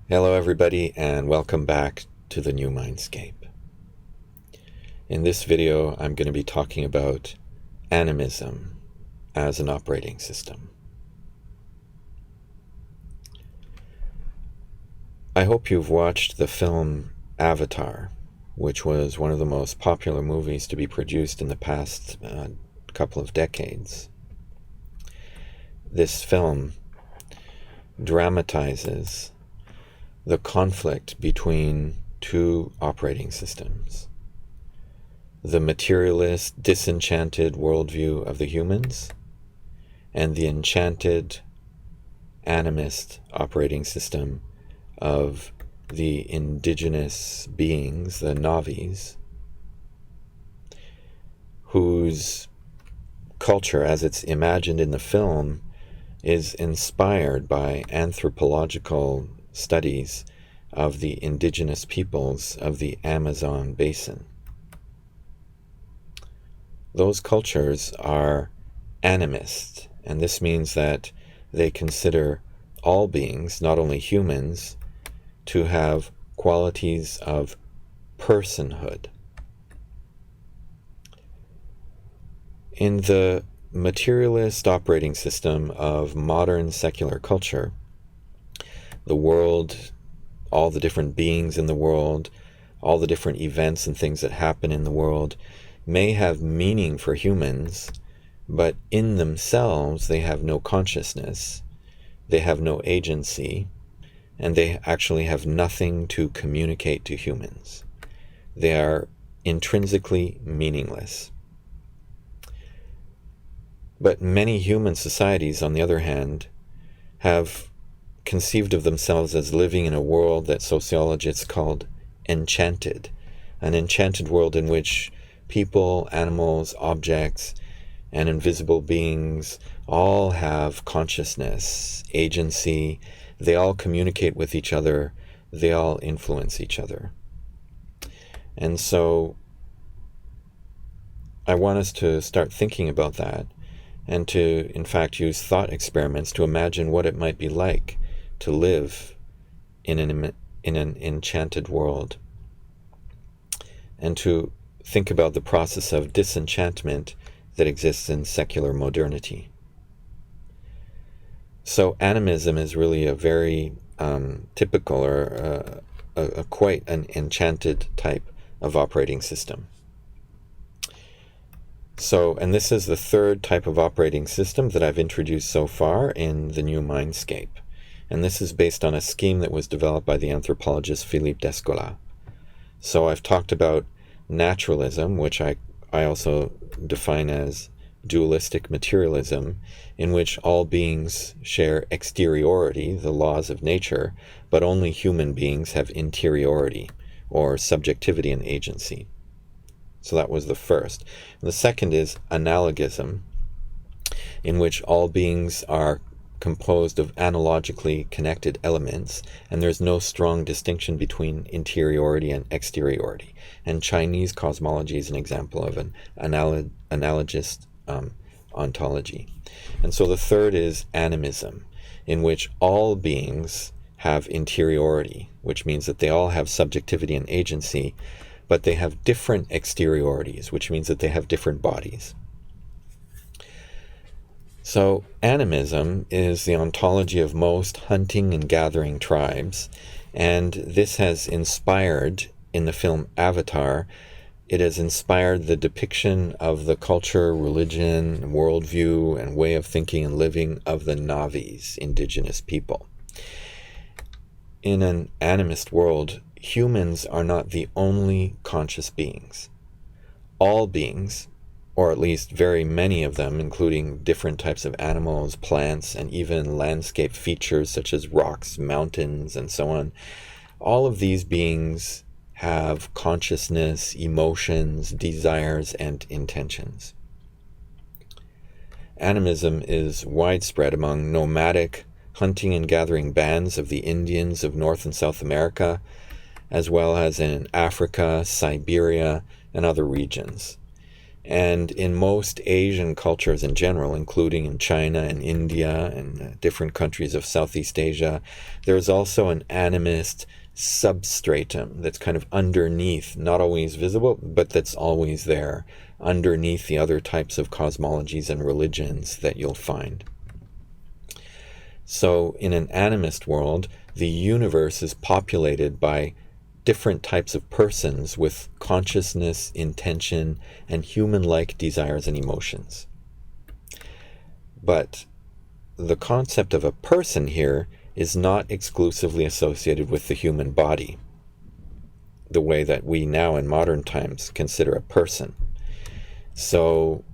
Hello everybody and welcome back to the New Mindscape. In this video I'm going to be talking about animism as an operating system. I hope you've watched the film Avatar, which was one of the most popular movies to be produced in the past couple of decades. This film dramatizes the conflict between two operating systems: the materialist, disenchanted worldview of the humans, and the enchanted, animist operating system of the indigenous beings, the Navis, whose culture, as it's imagined in the film, is inspired by anthropological studies of the indigenous peoples of the Amazon basin. Those cultures are animist, and this means that they consider all beings, not only humans, to have qualities of personhood. In the materialist operating system of modern secular culture, the world, all the different beings in the world, all the different events and things that happen in the world may have meaning for humans, but in themselves they have no consciousness, they have no agency, and they actually have nothing to communicate to humans. They are intrinsically meaningless. But many human societies, on the other hand, have conceived of themselves as living in a world that sociologists called enchanted, an enchanted world in which people, animals, objects, and invisible beings all have consciousness, agency, they all communicate with each other, they all influence each other. And so I want us to start thinking about that and to, in fact, use thought experiments to imagine what it might be like to live in an enchanted world, and to think about the process of disenchantment that exists in secular modernity. So animism is really a very typical or quite an enchanted type of operating system. So, and this is the third type of operating system that I've introduced so far in the New Mindscape. And this is based on a scheme that was developed by the anthropologist Philippe Descola. So I've talked about naturalism, which I also define as dualistic materialism, in which all beings share exteriority, the laws of nature, but only human beings have interiority, or subjectivity and agency. So that was the first. And the second is analogism, in which all beings are composed of analogically connected elements, and there's no strong distinction between interiority and exteriority. And Chinese cosmology is an example of an analogous ontology. And so the third is animism, in which all beings have interiority, which means that they all have subjectivity and agency, but they have different exteriorities, which means that they have different bodies. So animism is the ontology of most hunting and gathering tribes, and this has inspired, in the film Avatar, it has inspired the depiction of the culture, religion, worldview, and way of thinking and living of the Navis, indigenous people. In an animist world, humans are not the only conscious beings. All beings, or at least very many of them, including different types of animals, plants, and even landscape features such as rocks, mountains, and so on, all of these beings have consciousness, emotions, desires, and intentions. Animism is widespread among nomadic, hunting and gathering bands of the Indians of North and South America, as well as in Africa, Siberia, and other regions. And in most Asian cultures in general, including in China and India and different countries of Southeast Asia, there's also an animist substratum that's kind of underneath, not always visible, but that's always there, underneath the other types of cosmologies and religions that you'll find. So in an animist world, the universe is populated by different types of persons with consciousness, intention, and human-like desires and emotions. But the concept of a person here is not exclusively associated with the human body, the way that we now in modern times consider a person. So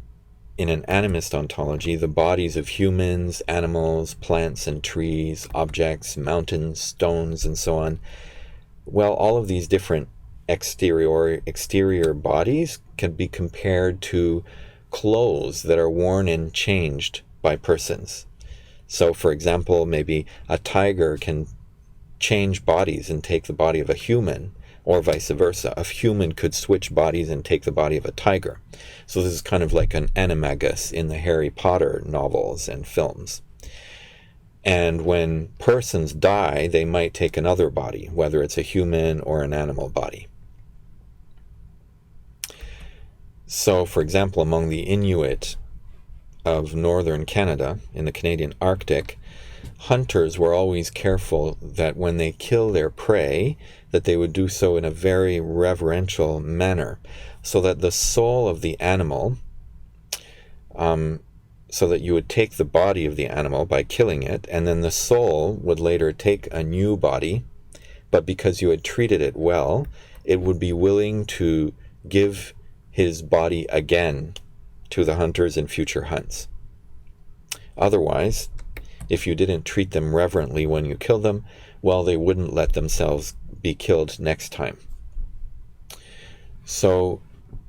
in an animist ontology, the bodies of humans, animals, plants and trees, objects, mountains, stones, and so on, well, all of these different exterior bodies can be compared to clothes that are worn and changed by persons. So, for example, maybe a tiger can change bodies and take the body of a human, or vice versa. A human could switch bodies and take the body of a tiger. So this is kind of like an animagus in the Harry Potter novels and films. And when persons die, they might take another body, whether it's a human or an animal body. So, for example, among the Inuit of northern Canada, in the Canadian Arctic, hunters were always careful that when they kill their prey, that they would do so in a very reverential manner, so that the soul of the animal, so that you would take the body of the animal by killing it, and then the soul would later take a new body, but because you had treated it well, it would be willing to give his body again to the hunters in future hunts. Otherwise, if you didn't treat them reverently when you killed them, well, they wouldn't let themselves be killed next time. So,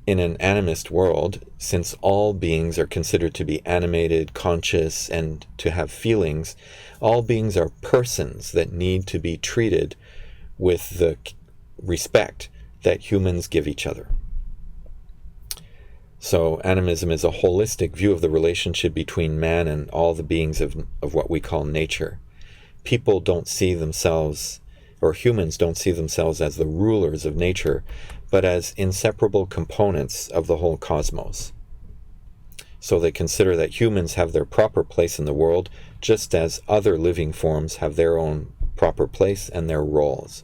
in an animist world, since all beings are considered to be animated, conscious, and to have feelings, all beings are persons that need to be treated with the respect that humans give each other. So animism is a holistic view of the relationship between man and all the beings of what we call nature. People don't see themselves, or humans don't see themselves as the rulers of nature, but as inseparable components of the whole cosmos. So they consider that humans have their proper place in the world, just as other living forms have their own proper place and their roles.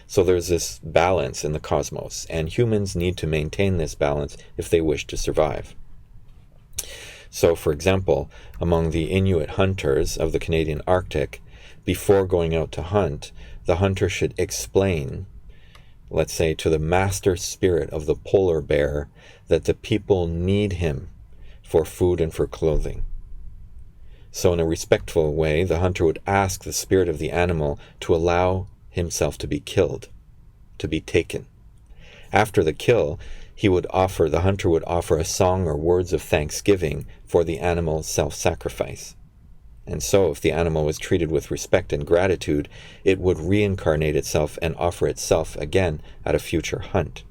So there's this balance in the cosmos, and humans need to maintain this balance if they wish to survive. So, for example, among the Inuit hunters of the Canadian Arctic, before going out to hunt, the hunter should explain, let's say, to the master spirit of the polar bear that the people need him for food and for clothing. So in a respectful way, the hunter would ask the spirit of the animal to allow himself to be killed, to be taken. After the kill, the hunter would offer a song or words of thanksgiving for the animal's self-sacrifice. And so, if the animal was treated with respect and gratitude, it would reincarnate itself and offer itself again at a future hunt.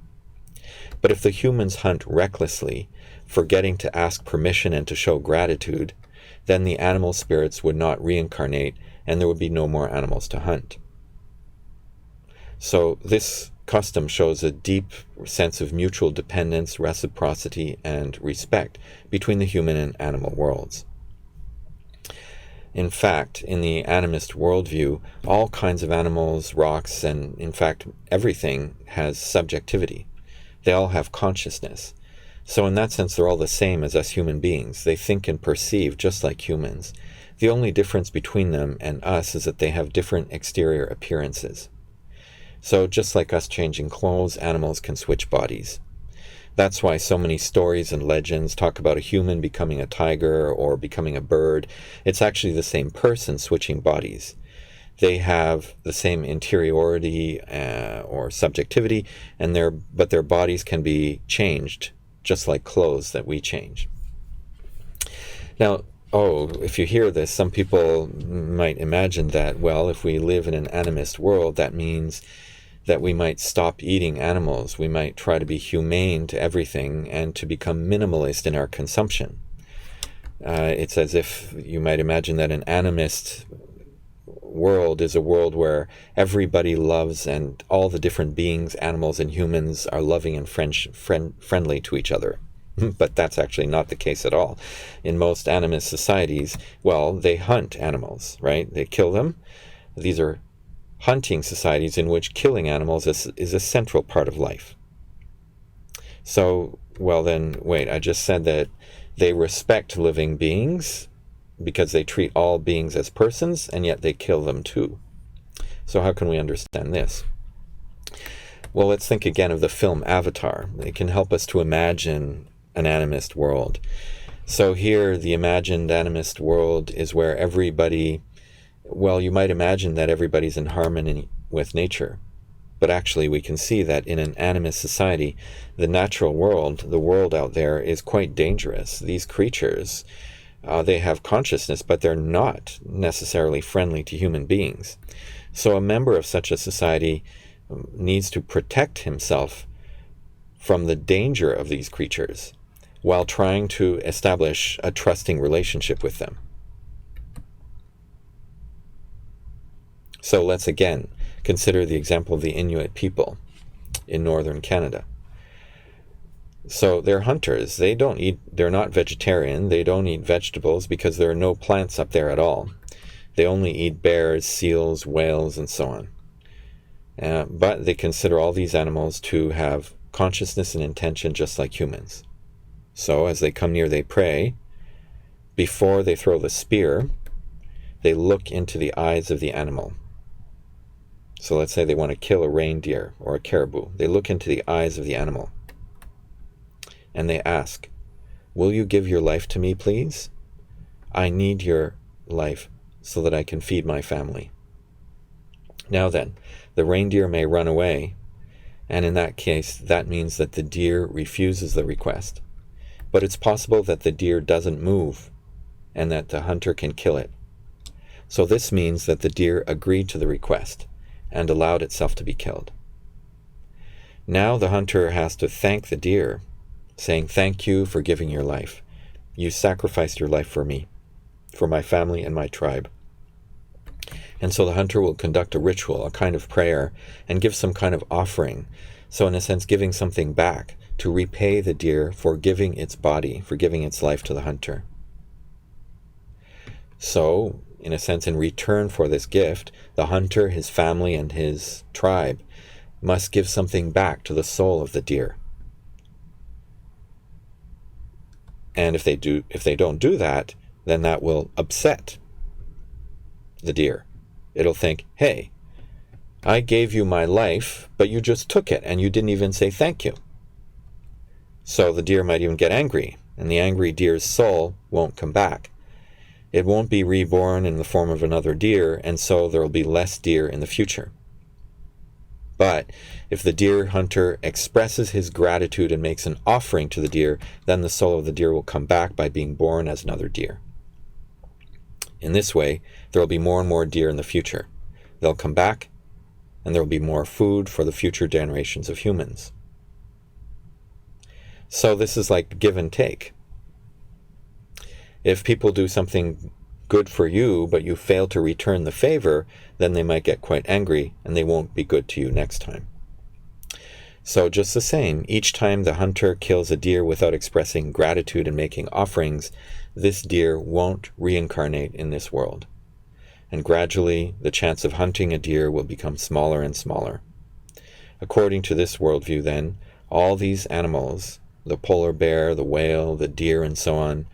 But if the humans hunt recklessly, forgetting to ask permission and to show gratitude, then the animal spirits would not reincarnate and there would be no more animals to hunt. So this custom shows a deep sense of mutual dependence, reciprocity, and respect between the human and animal worlds. In fact, in the animist worldview, all kinds of animals, rocks, and in fact everything has subjectivity. They all have consciousness. So in that sense, they're all the same as us human beings. They think and perceive just like humans. The only difference between them and us is that they have different exterior appearances. So just like us changing clothes, animals can switch bodies. That's why so many stories and legends talk about a human becoming a tiger or becoming a bird. It's actually the same person switching bodies. They have the same interiority or subjectivity, but their bodies can be changed, just like clothes that we change. Now, if you hear this, some people might imagine that, well, if we live in an animist world, that means that we might stop eating animals. We might try to be humane to everything and to become minimalist in our consumption. It's as if you might imagine that an animist world is a world where everybody loves, and all the different beings, animals and humans, are loving and friendly to each other. But that's actually not the case at all. In most animist societies, well, they hunt animals, right? They kill them. These are hunting societies in which killing animals is a central part of life. So, well then, wait, I just said that they respect living beings because they treat all beings as persons, and yet they kill them too. So how can we understand this? Well, let's think again of the film Avatar. It can help us to imagine an animist world. So here, the imagined animist world is where everybody, well, you might imagine that everybody's in harmony with nature. But actually, we can see that in an animist society, the natural world, the world out there, is quite dangerous. These creatures, they have consciousness, but they're not necessarily friendly to human beings. So a member of such a society needs to protect himself from the danger of these creatures while trying to establish a trusting relationship with them. So let's again consider the example of the Inuit people in northern Canada. So they're hunters. They're not vegetarian. They don't eat vegetables because there are no plants up there at all. They only eat bears, seals, whales, and so on. But they consider all these animals to have consciousness and intention just like humans. So as they come near, they pray. Before they throw the spear, they look into the eyes of the animal. So let's say they want to kill a reindeer or a caribou. They look into the eyes of the animal and they ask, "Will you give your life to me, please? I need your life so that I can feed my family." Now then, the reindeer may run away, and in that case, that means that the deer refuses the request. But it's possible that the deer doesn't move and that the hunter can kill it. So this means that the deer agreed to the request and allowed itself to be killed. Now the hunter has to thank the deer, saying, "Thank you for giving your life. You sacrificed your life for me, for my family and my tribe." And so the hunter will conduct a ritual, a kind of prayer, and give some kind of offering. So in a sense, giving something back to repay the deer for giving its body, for giving its life to the hunter. So, in a sense, in return for this gift, the hunter, his family, and his tribe must give something back to the soul of the deer. And if they don't do that, then that will upset the deer. It'll think, "Hey, I gave you my life, but you just took it and you didn't even say thank you." So the deer might even get angry, and the angry deer's soul won't come back. It won't be reborn in the form of another deer, and so there will be less deer in the future. But if the deer hunter expresses his gratitude and makes an offering to the deer, then the soul of the deer will come back by being born as another deer. In this way, there will be more and more deer in the future. They'll come back, and there will be more food for the future generations of humans. So this is like give and take. If people do something good for you, but you fail to return the favor, then they might get quite angry, and they won't be good to you next time. So just the same, each time the hunter kills a deer without expressing gratitude and making offerings, this deer won't reincarnate in this world. And gradually, the chance of hunting a deer will become smaller and smaller. According to this worldview, then, all these animals, the polar bear, the whale, the deer, and so on,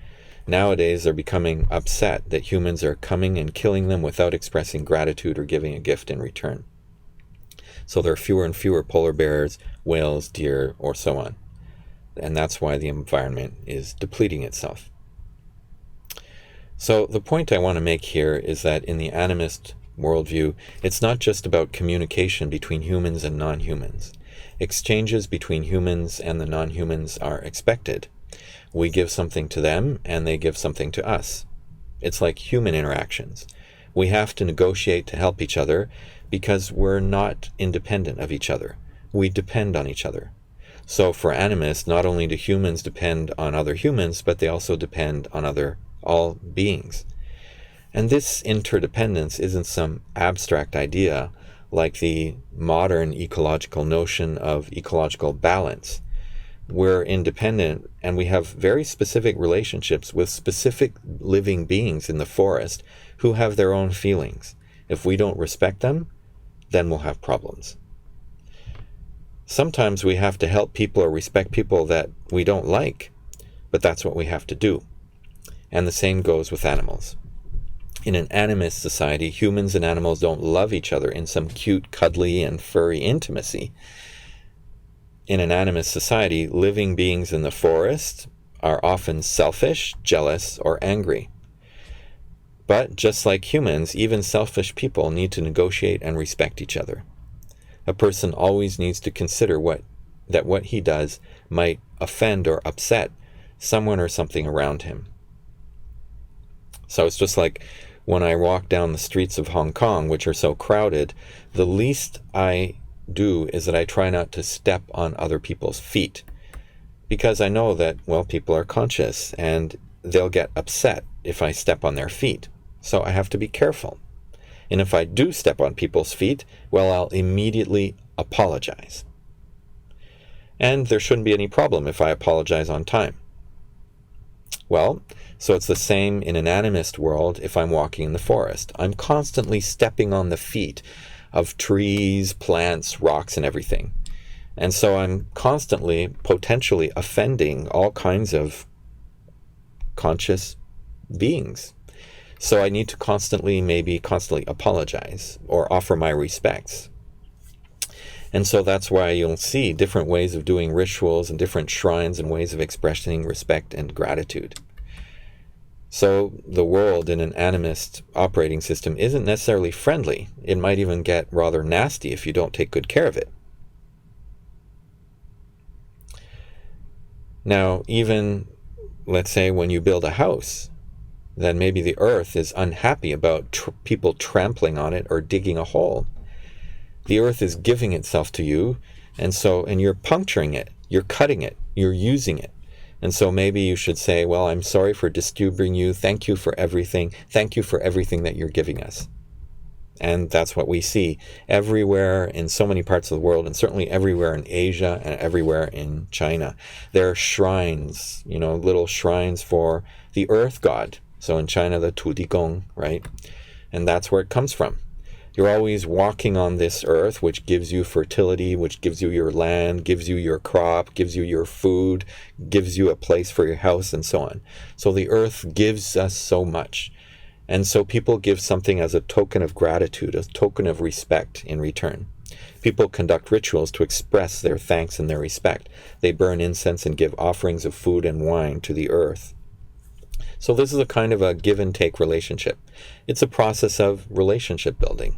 nowadays are becoming upset that humans are coming and killing them without expressing gratitude or giving a gift in return. So there are fewer and fewer polar bears, whales, deer, or so on. And that's why the environment is depleting itself. So the point I want to make here is that in the animist worldview, it's not just about communication between humans and non-humans. Exchanges between humans and the non-humans are expected. We give something to them, and they give something to us. It's like human interactions. We have to negotiate to help each other, because we're not independent of each other. We depend on each other. So for animists, not only do humans depend on other humans, but they also depend on all beings. And this interdependence isn't some abstract idea like the modern ecological notion of ecological balance. We're independent and we have very specific relationships with specific living beings in the forest who have their own feelings. If we don't respect them, then we'll have problems. Sometimes we have to help people or respect people that we don't like, but that's what we have to do. And the same goes with animals. In an animist society, humans and animals don't love each other in some cute, cuddly, and furry intimacy. In an animist society, living beings in the forest are often selfish, jealous, or angry. But just like humans, even selfish people need to negotiate and respect each other. A person always needs to consider that what he does might offend or upset someone or something around him. So it's just like when I walk down the streets of Hong Kong, which are so crowded, the least I do is that I try not to step on other people's feet. Because I know that, well, people are conscious and they'll get upset if I step on their feet. So I have to be careful. And if I do step on people's feet, well, I'll immediately apologize. And there shouldn't be any problem if I apologize on time. Well, so it's the same in an animist world if I'm walking in the forest. I'm constantly stepping on the feet of trees, plants, rocks, and everything. And so I'm constantly, potentially offending all kinds of conscious beings. So I need to constantly apologize or offer my respects. And so that's why you'll see different ways of doing rituals and different shrines and ways of expressing respect and gratitude. So the world in an animist operating system isn't necessarily friendly. It might even get rather nasty if you don't take good care of it. Now, even, let's say, when you build a house, then maybe the earth is unhappy about people trampling on it or digging a hole. The earth is giving itself to you, and you're puncturing it, you're cutting it, you're using it. And so maybe you should say, well, I'm sorry for disturbing you. Thank you for everything. Thank you for everything that you're giving us. And that's what we see everywhere in so many parts of the world, and certainly everywhere in Asia and everywhere in China. There are shrines, little shrines for the earth god. So in China, the Tu Di Gong, right? And that's where it comes from. You're always walking on this earth, which gives you fertility, which gives you your land, gives you your crop, gives you your food, gives you a place for your house, and so on. So the earth gives us so much. And so people give something as a token of gratitude, a token of respect in return. People conduct rituals to express their thanks and their respect. They burn incense and give offerings of food and wine to the earth. So this is a kind of a give and take relationship. It's a process of relationship building.